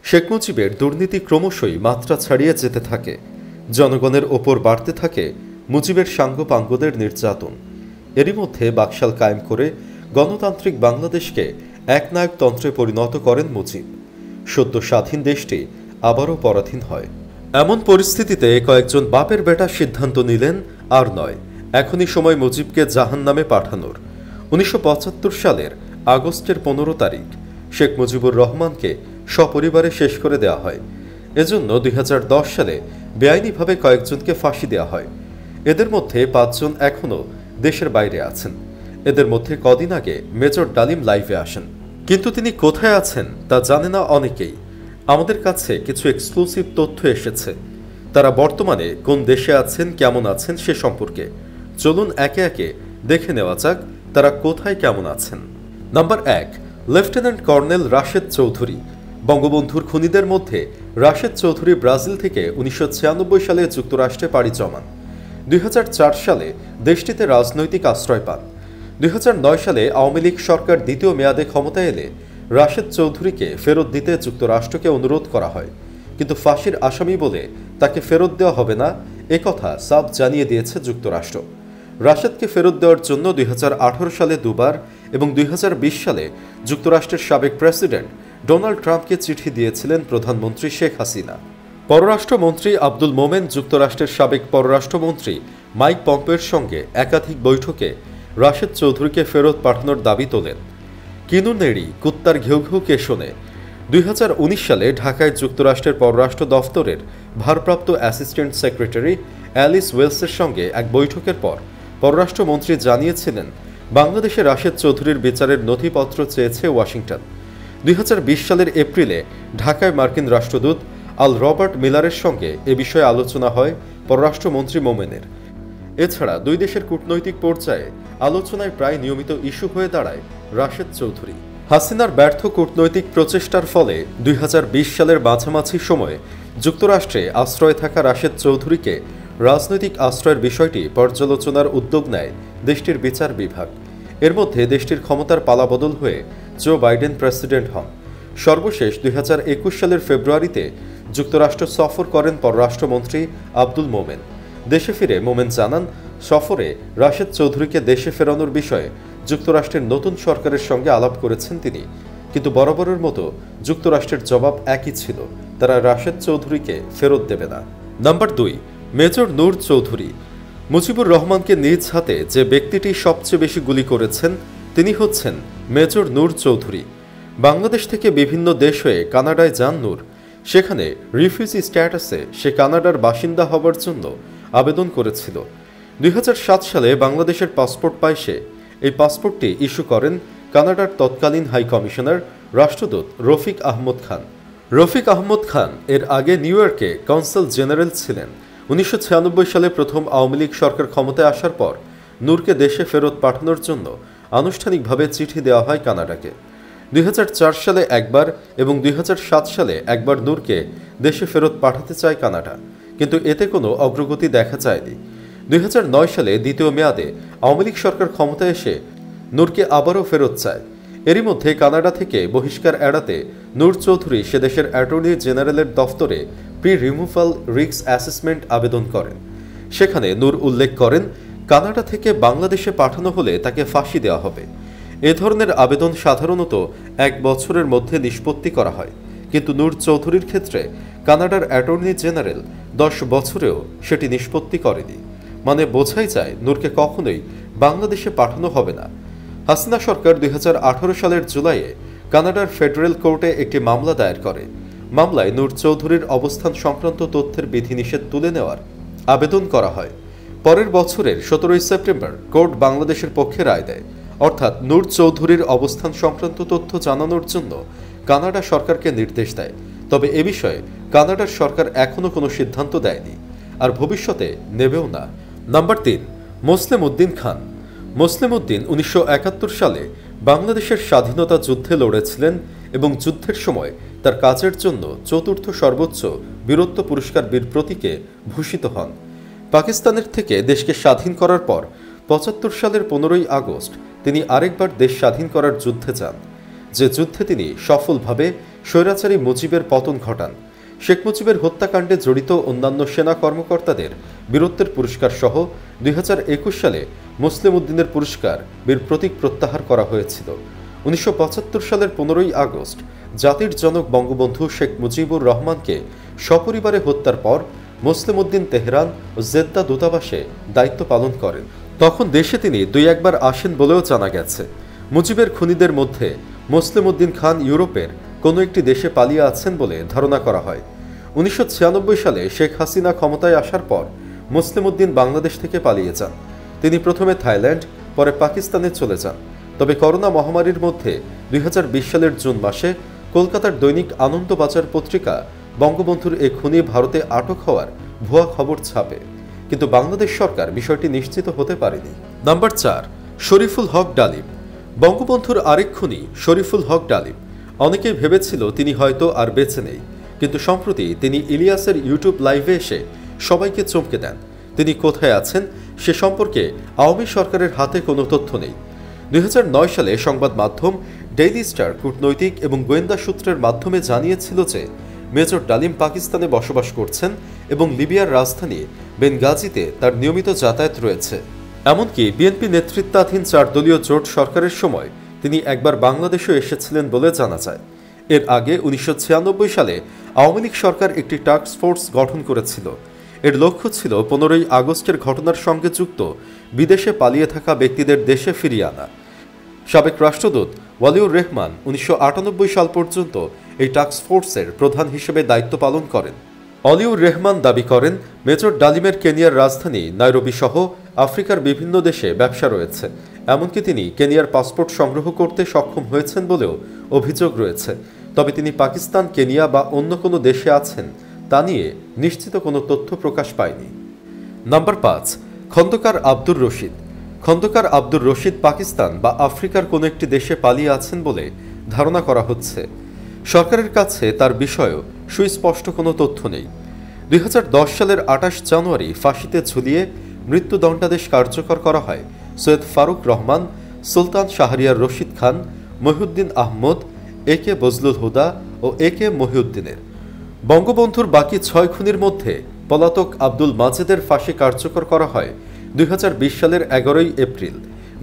শেখ মুজিবের দুর্নীতি ক্রমশই মাত্রা ছাড়িয়ে যেতে থাকে। জনগণের ওপর বাড়তে থাকে মুজিবের সাঙ্গপাঙ্গদের নির্যাতন। এরই মধ্যে বাকশাল কায়েম করে গণতান্ত্রিক বাংলাদেশকে একনায়কতন্ত্রে পরিণত করেন মুজিব। সদ্য স্বাধীন দেশটি আবারও পরাধীন হয়। এমন পরিস্থিতিতে কয়েকজন বাপের বেটা সিদ্ধান্ত নিলেন, আর নয়, এখনই সময় মুজিবকে জাহান্নামে পাঠানোর। 1975 সালের আগস্টের 15 তারিখ শেখ মুজিবুর রহমানকে সপরিবারে শেষ করে দেওয়া হয়। এজন্য 2010 সালে বেআইনিভাবে কয়েকজনকে ফাঁসি দেওয়া হয়। এদের মধ্যে 5 জন এখনও দেশের বাইরে আছেন। এদের মধ্যে কদিন আগে মেজর ডালিম লাইভে আসেন, কিন্তু তিনি কোথায় আছেন তা জানে না অনেকেই। আমাদের কাছে কিছু এক্সক্লুসিভ তথ্য এসেছে। তারা বর্তমানে কোন দেশে আছেন, কেমন আছেন সে সম্পর্কে। চলুন একে একে দেখে নেওয়া যাক তারা কোথায় কেমন আছেন। Number 1, lieutenant colonel Rashed Chowdhury. বঙ্গবন্ধুর খুনিদের মধ্যে রাশেদ চৌধুরী ব্রাজিল থেকে 1996 সালে যুক্তরাষ্ট্রে পাড়ি জমান। 2004 সালে দেশটিতে রাজনৈতিক আশ্রয় পান। 2009 সালে আওয়ামী লীগ সরকার দ্বিতীয় মেয়াদে ক্ষমতায় এলে রাশেদ চৌধুরীকে ফেরত দিতে যুক্তরাষ্ট্রকে অনুরোধ করা হয়, কিন্তু ফাঁসির আসামি বলে তাকে ফেরত দেওয়া হবে না, একথা সাফ জানিয়ে দিয়েছে যুক্তরাষ্ট্র। রাশেদকে ফেরত দেওয়ার জন্য 2018 সালে দুবার এবং 2020 সালে যুক্তরাষ্ট্রের সাবেক প্রেসিডেন্ট ডোনাল্ড ট্রাম্পকে চিঠি দিয়েছিলেন প্রধানমন্ত্রী শেখ হাসিনা। পররাষ্ট্রমন্ত্রী আব্দুল মোমেন যুক্তরাষ্ট্রের সাবেক পররাষ্ট্রমন্ত্রী মাইক পম্পের সঙ্গে একাধিক বৈঠকে রাশেদ চৌধুরীকে ফেরত পাঠানোর দাবি তোলেন। কিনু নেড়ি কুত্তার ঘেউ ঘেউ কে শোনে। 2019 সালে ঢাকায় যুক্তরাষ্ট্রের পররাষ্ট্র দফতরের ভারপ্রাপ্ত অ্যাসিস্ট্যান্ট সেক্রেটারি অ্যালিস ওয়েলসের সঙ্গে এক বৈঠকের পর পররাষ্ট্রমন্ত্রী জানিয়েছিলেন, বাংলাদেশে রাশেদ চৌধুরীর বিচারের নথিপত্র চেয়েছে ওয়াশিংটন। 2020 সালের এপ্রিলে ঢাকায় মার্কিন রাষ্ট্রদূত আল রবার্ট মিলারের সঙ্গে এ বিষয়ে আলোচনা হয় পররাষ্ট্রমন্ত্রী মোমেনের। এছাড়া দুই দেশের কূটনৈতিক পর্যায়ে আলোচনায় প্রায় নিয়মিত ইস্যু হয়ে দাঁড়ায় রাশেদ চৌধুরী। হাসিনার ব্যর্থ কূটনৈতিক প্রচেষ্টার ফলে 2020 সালের মাঝামাঝি সময়ে যুক্তরাষ্ট্রে আশ্রয়ে থাকা রাশেদ চৌধুরীকে রাজনৈতিক আশ্রয়ের বিষয়টি পর্যালোচনার উদ্যোগ নেয় দেশটির বিচার বিভাগ। এর মধ্যে দেশটির ক্ষমতার পালাবদল হয়ে জো বাইডেন প্রেসিডেন্ট হন। সর্বশেষ 2021 সালের ফেব্রুয়ারিতে যুক্তরাষ্ট্র সফর করেন পররাষ্ট্রমন্ত্রী আব্দুল মোমেন। দেশে ফিরে মোমেন জানান, সফরে রাশেদ চৌধুরীকে দেশে ফেরানোর বিষয়ে যুক্তরাষ্ট্রের নতুন সরকারের সঙ্গে আলাপ করেছেন তিনি, কিন্তু বরাবরের মতো যুক্তরাষ্ট্রের জবাব একই ছিল, তারা রাশেদ চৌধুরীকে ফেরত দেবে না। নাম্বার 2, মেজর নূর চৌধুরী। মুজিবুর রহমানকে নিজ হাতে যে ব্যক্তিটি সবচেয়ে বেশি গুলি করেছেন তিনি হচ্ছেন মেজর নূর চৌধুরী। বাংলাদেশ থেকে বিভিন্ন দেশ হয়ে কানাডায় যান নূর। সেখানে রিফিউজি স্ট্যাটাসে সে কানাডার বাসিন্দা হবার জন্য আবেদন করেছিল। 2007 সালে বাংলাদেশের পাসপোর্ট পায় সে। এই পাসপোর্টটি ইস্যু করেন কানাডার তৎকালীন হাই কমিশনার রাষ্ট্রদূত রফিক আহমদ খান। রফিক আহমদ খান এর আগে নিউ ইয়র্কে কনসাল জেনারেল ছিলেন। 1996 সালে প্রথম আওয়ামী লীগ সরকার ক্ষমতায় আসার পর নূরকে দেশে ফেরত পাঠানোর জন্য আনুষ্ঠানিকভাবে চিঠি দেওয়া হয় কানাডাকে। 2004 সালে একবার এবং 2007 সালে একবার নূরকে দেশে ফেরত পাঠাতে চায় কানাডা, কিন্তু এতে কোনো অগ্রগতি দেখা যায়নি। 2009 সালে দ্বিতীয় মেয়াদে আওয়ামী লীগ সরকার ক্ষমতায় এসে নূরকে আবারও ফেরত চায়। এরই মধ্যে কানাডা থেকে বহিষ্কার এড়াতে নূর চৌধুরী সে দেশের অ্যাটর্নি জেনারেলের দফতরে প্রি রিমুভাল রিস্ক অ্যাসেসমেন্ট আবেদন করেন। সেখানে নূর উল্লেখ করেন, কানাডা থেকে বাংলাদেশে পাঠানো হলে তাকে ফাঁসি দেওয়া হবে। এ ধরনের আবেদন সাধারণত 1 বছরের মধ্যে নিষ্পত্তি করা হয়, কিন্তু নূর চৌধুরীর ক্ষেত্রে কানাডার অ্যাটর্নি জেনারেল 10 বছরেও সেটি নিষ্পত্তি করেনি। মানে বোঝাই যায় নূরকে কখনোই বাংলাদেশে পাঠানো হবে না। হাসিনা সরকার 2018 সালের জুলাইয়ে কানাডার ফেডারেল কোর্টে একটি মামলা দায়ের করে। মামলায় নূর চৌধুরীর অবস্থান সংক্রান্ত তথ্যের বিধিনিষেধ তুলে নেওয়ার আবেদন করা হয়। পরের বছরের 17 সেপ্টেম্বর কোর্ট বাংলাদেশের পক্ষে রায় দেয়, অর্থাৎ নূর চৌধুরীর অবস্থান সংক্রান্ত তথ্য জানানোর জন্য কানাডা সরকারকে নির্দেশ দেয়। তবে এ বিষয়ে কানাডার সরকার এখনও কোনো সিদ্ধান্ত দেয়নি, আর ভবিষ্যতে নেবেও না। নাম্বার 3, মোসলেম উদ্দিন খান। মোসলেম উদ্দিন 1971 সালে বাংলাদেশের স্বাধীনতা যুদ্ধে লড়েছিলেন এবং যুদ্ধের সময় তার কাজের জন্য 4র্থ সর্বোচ্চ বীরত্ব পুরস্কার বীর প্রতীকে ভূষিত হন। পাকিস্তানের থেকে দেশকে স্বাধীন করার পর 75 সালের 15ই আগস্ট তিনি আরেকবার দেশ স্বাধীন করার যুদ্ধে যান, যে যুদ্ধে তিনি সফলভাবে স্বৈরাচারী মুজিবের পতন ঘটান। শেখ মুজিবের হত্যাকাণ্ডে জড়িত অন্যান্য সেনা কর্মকর্তাদের বীরত্বের পুরস্কার সহ 2021 সালে মুসলিম উদ্দিনের পুরস্কার বীর প্রতীক প্রত্যাহার করা হয়েছিল। 1975 সালের 15ই আগস্ট জাতির জনক বঙ্গবন্ধু শেখ মুজিবুর রহমানকে সপরিবারে হত্যার পর মুসলিম উদ্দিন তেহরান ও জেদ্দা দূতাবাসে দায়িত্ব পালন করেন। তখন দেশে তিনি দুই একবার আসেন বলেও জানা গেছে। মুজিবের খুনিদের মধ্যে মুসলিম উদ্দিন খান ইউরোপের কোনো একটি দেশে পালিয়ে আছেন বলে ধারণা করা হয়। 1996 সালে শেখ হাসিনা ক্ষমতায় আসার পর মুসলিম উদ্দিন বাংলাদেশ থেকে পালিয়ে যান। তিনি প্রথমে থাইল্যান্ড, পরে পাকিস্তানে চলে যান। তবে করোনা মহামারীর মধ্যে 2020 সালের জুন মাসে কলকাতার দৈনিক আনন্দবাজার পত্রিকা বঙ্গবন্ধুর এ খুনি ভারতে আটক হওয়ার ভুয়া খবর ছাপে, কিন্তু বাংলাদেশ সরকার বিষয়টি নিশ্চিত হতে পারেনি। নাম্বার 4, শরীফুল হক ডালিম। বঙ্গবন্ধুর আরেক খুনি শরীফুল হক ডালিম। অনেকেই ভেবেছিল তিনি হয়তো আর বেঁচে নেই, কিন্তু সম্প্রতি তিনি ইলিয়াসের ইউটিউব লাইভে এসে সবাইকে চমকে দেন। তিনি কোথায় আছেন সে সম্পর্কে আওয়ামী সরকারের হাতে কোনো তথ্য নেই। 2009 সালে সংবাদ মাধ্যম ডেইলি স্টার কূটনৈতিক এবং গোয়েন্দা সূত্রের মাধ্যমে জানিয়েছিল যে মেজর ডালিম পাকিস্তানে বসবাস করছেন এবং লিবিয়ার রাজধানী বেনগাজিতে তার নিয়মিত যাতায়াত রয়েছে। এমনকি বিএনপি নেতৃত্বাধীন 4 দলীয় জোট সরকারের সময় তিনি একবার বাংলাদেশেও এসেছিলেন বলে জানা যায়। এর আগে 1996 সালে আওয়ামী লীগ সরকার একটি টাস্ক ফোর্স গঠন করেছিল। এর লক্ষ্য ছিল 15ই আগস্টের ঘটনার সঙ্গে যুক্ত বিদেশে পালিয়ে থাকা ব্যক্তিদের দেশে ফিরিয়ে আনা। সাবেক রাষ্ট্রদূত ওয়ালিউর রহমান 1998 সাল পর্যন্ত এই টাস্ক ফোর্সের প্রধান হিসেবে দায়িত্ব পালন করেন। ওয়ালিউর রহমান দাবি করেন, মেজর ডালিমের কেনিয়ার রাজধানী নাইরোবি সহ আফ্রিকার বিভিন্ন দেশে ব্যবসা রয়েছে। এমনকি তিনি কেনিয়ার পাসপোর্ট সংগ্রহ করতে সক্ষম হয়েছেন বলেও অভিযোগ রয়েছে। তবে তিনি পাকিস্তান, কেনিয়া বা অন্য কোনো দেশে আছেন তা নিয়ে নিশ্চিত কোনো তথ্য প্রকাশ পায়নি। নাম্বার 5, খন্দকার আব্দুর রশিদ। খন্দকার আব্দুর রশিদ পাকিস্তান বা আফ্রিকার কোনো একটি দেশে পালিয়ে আছেন বলে ধারণা করা হচ্ছে। সরকারের কাছে তার বিষয়েও সুস্পষ্ট কোনো তথ্য নেই। 2010 সালের 28 জানুয়ারি ফাঁসিতে ঝুলিয়ে মৃত্যুদণ্ডাদেশ কার্যকর করা হয় সৈয়দ ফারুক রহমান, সুলতান শাহরিয়ার রশিদ খান, মহিউদ্দিন আহমদ, AK বজলুল হুদা ও AK মহিউদ্দিনের। বঙ্গবন্ধুর বাকি 6 খুনির মধ্যে পলাতক আব্দুল মাজেদের ফাঁসি কার্যকর করা হয় 2020 সালের 11ই এপ্রিল।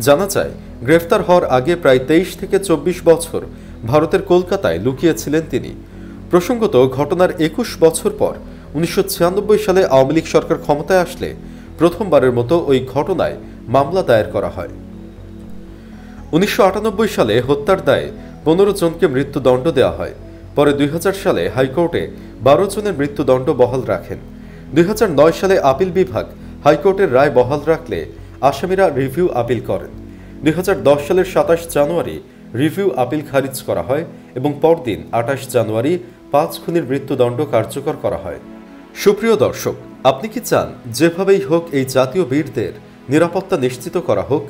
জানা যায়, গ্রেফতার হওয়ার আগে প্রায় 23 থেকে 24 বছর ভারতের কলকাতায় লুকিয়েছিলেন তিনি। প্রসঙ্গত, ঘটনার 21 বছর পর 1996 সালে আওয়ামী লীগ সরকার ক্ষমতায় আসলে প্রথমবারের মতো ওই ঘটনায় মামলা দায়ের করা হয়। 1998 সালে হত্যার দায়ে 15 জনকে মৃত্যুদণ্ড দেওয়া হয়। পরে 2000 সালে হাইকোর্টে 12 জনের মৃত্যুদণ্ড বহাল রাখেন। 2009 সালে আপিল বিভাগ হাইকোর্টের রায় বহাল রাখলে আসামিরা রিভিউ আপিল করেন। 2010 সালের 27 জানুয়ারি রিভিউ আপিল খারিজ করা হয় এবং পরদিন 28 জানুয়ারি 5 খুনির মৃত্যুদণ্ড কার্যকর করা হয়। সুপ্রিয় দর্শক, আপনি কি চান যেভাবেই হোক এই জাতীয় বীরদের নিরাপত্তা নিশ্চিত করা হোক?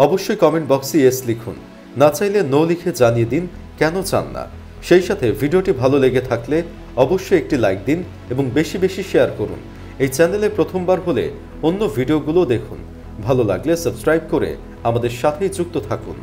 অবশ্যই কমেন্ট বক্সে ইয়েস লিখুন, না চাইলে নো লিখে জানিয়ে দিন কেন চান না। সেই সাথে ভিডিওটি ভালো লেগে থাকলে অবশ্যই একটি লাইক দিন এবং বেশি বেশি শেয়ার করুন। এই চ্যানেলে প্রথমবার হলে অন্য ভিডিওগুলো দেখুন। ভালো লাগলে সাবস্ক্রাইব করে আমাদের সাথেই যুক্ত থাকুন।